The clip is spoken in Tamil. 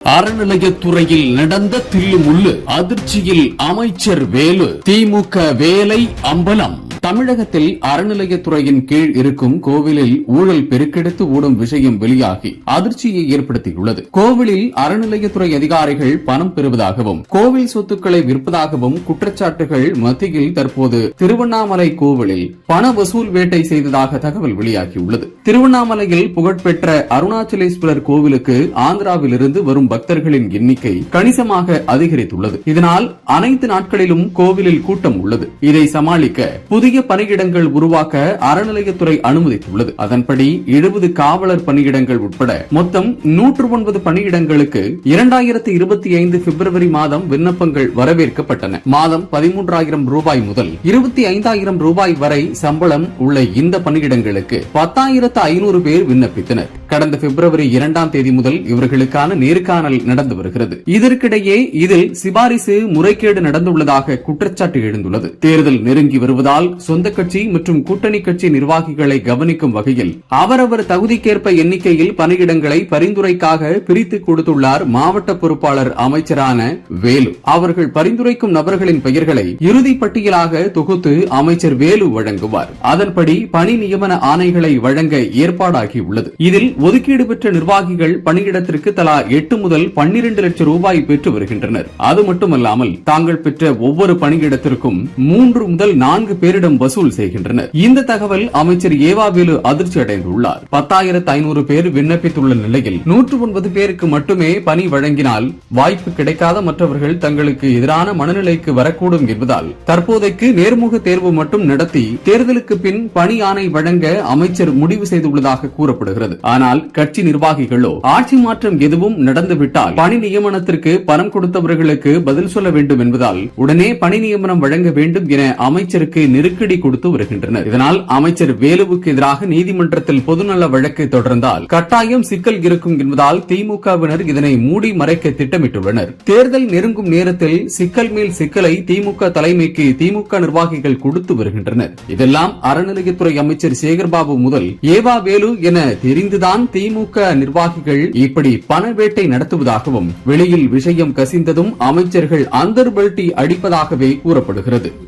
அறநிலையத்துறையில் நடந்த தில்லுமுள்ளு அதிர்ச்சியில் அமைச்சர் வேலு. திமுக வேலை அம்பலம். தமிழகத்தில் அறநிலையத்துறையின் கீழ் இருக்கும் கோவிலில் ஊழல் பெருக்கெடுத்து ஓடும் விஷயம் வெளியாகி அதிர்ச்சியை ஏற்படுத்தியுள்ளது. கோவிலில் அறநிலையத்துறை அதிகாரிகள் பணம் பெறுவதாகவும் கோவில் சொத்துக்களை விற்பதாகவும் குற்றச்சாட்டுகள் மத்தியில் தற்போது திருவண்ணாமலை கோவிலில் பண வசூல் வேட்டை செய்ததாக தகவல் வெளியாகியுள்ளது. திருவண்ணாமலையில் புகழ்பெற்ற அருணாச்சலேஸ்வரர் கோவிலுக்கு ஆந்திராவிலிருந்து வரும் பக்தர்களின் எண்ணிக்கை கணிசமாக அதிகரித்துள்ளது. இதனால் அனைத்து நாட்களிலும் கோவிலில் கூட்டம் உள்ளது. இதை சமாளிக்க புதிய பணியிடங்கள் உருவாக்க அறநிலையத்துறை அனுமதித்துள்ளது. அதன்படி 70 காவலர் பணியிடங்கள் உட்பட மொத்தம் 109 பணியிடங்களுக்கு 2025 பிப்ரவரி மாதம் விண்ணப்பங்கள் வரவேற்கப்பட்டன. மாதம் 13,000 ரூபாய் முதல் 25,000 ரூபாய் வரை சம்பளம் உள்ள இந்த பணியிடங்களுக்கு 10,500 பேர் விண்ணப்பித்தனர். கடந்த பிப்ரவரி 2ஆம் தேதி முதல் இவர்களுக்கான நேர்காணல் நடந்து வருகிறது. இதற்கிடையே இதில் சிபாரிசு முறைகேடு நடந்துள்ளதாக குற்றச்சாட்டு எழுந்துள்ளது. தேர்தல் நெருங்கி வருவதால் சொந்த கட்சி மற்றும் கூட்டணி கட்சி நிர்வாகிகளை கவனிக்கும் வகையில் அவரவர் தகுதிக்கேற்ப எண்ணிக்கையில் பணியிடங்களை பரிந்துரைக்காக பிரித்து கொடுத்துள்ளார் மாவட்ட பொறுப்பாளர் அமைச்சரான வேலு. அவர்கள் பரிந்துரைக்கும் நபர்களின் பெயர்களை இறுதி பட்டியலாக தொகுத்து அமைச்சர் வேலு வழங்குவார். அதன்படி பணி நியமன ஆணைகளை வழங்க ஏற்பாடாகியுள்ளது. இதில் ஒதுக்கீடு பெற்ற நிர்வாகிகள் பணியிடத்திற்கு தலா 8 முதல் 12 லட்சம் ரூபாய் பெற்று வருகின்றனர். அது மட்டுமல்லாமல் தாங்கள் பெற்ற ஒவ்வொரு பணியிடத்திற்கும் 3 முதல் 4 பேரிடம் வசூல் செய்கின்றனர். இந்த தகவல் அமைச்சர் ஏவாவேலு அதிர்ச்சி அடைந்துள்ளார். 10,500 பேர் விண்ணப்பித்துள்ள நிலையில் 109 பேருக்கு மட்டுமே பணி வழங்கினால் வாய்ப்பு கிடைக்காத மற்றவர்கள் தங்களுக்கு எதிரான மனநிலைக்கு வரக்கூடும் என்பதால் தற்போதைக்கு நேர்முக தேர்வு மட்டும் நடத்தி தேர்தலுக்கு பின் பணி ஆணை வழங்க அமைச்சர் முடிவு செய்துள்ளதாக கூறப்படுகிறது. ஆனால் கட்சி நிர்வாகிகளோ ஆட்சி மாற்றம் எதுவும் நடந்துவிட்டால் பணி நியமனத்திற்கு பணம் கொடுத்தவர்களுக்கு பதில் சொல்ல வேண்டும் என்பதால் உடனே பணி நியமனம் வழங்க வேண்டும் என அமைச்சருக்கு நெருக்கடி கொடுத்து வருகின்றனர். இதனால் அமைச்சர் வேலுவுக்கு எதிராக நீதிமன்றத்தில் பொதுநல வழக்கு தொடர்ந்தால் கட்டாயம் சிக்கல் இருக்கும் என்பதால் திமுகவினர் இதனை மூடி மறைக்க திட்டமிட்டுள்ளனர். தேர்தல் நெருங்கும் நேரத்தில் சிக்கல் மேல் சிக்கலை திமுக தலைமைக்கு திமுக நிர்வாகிகள் கொடுத்து வருகின்றனர். இதெல்லாம் அறநிலையத்துறை அமைச்சர் சேகர்பாபு முதல் ஏவா வேலு என தெரிந்துதான் திமுக நிர்வாகிகள் இப்படி பணவேட்டை நடத்துவதாகவும் வெளியில் விஷயம் கசிந்ததும் அமைச்சர்கள் அந்தர்பல்டி அடிப்பதாகவே கூறப்படுகிறது.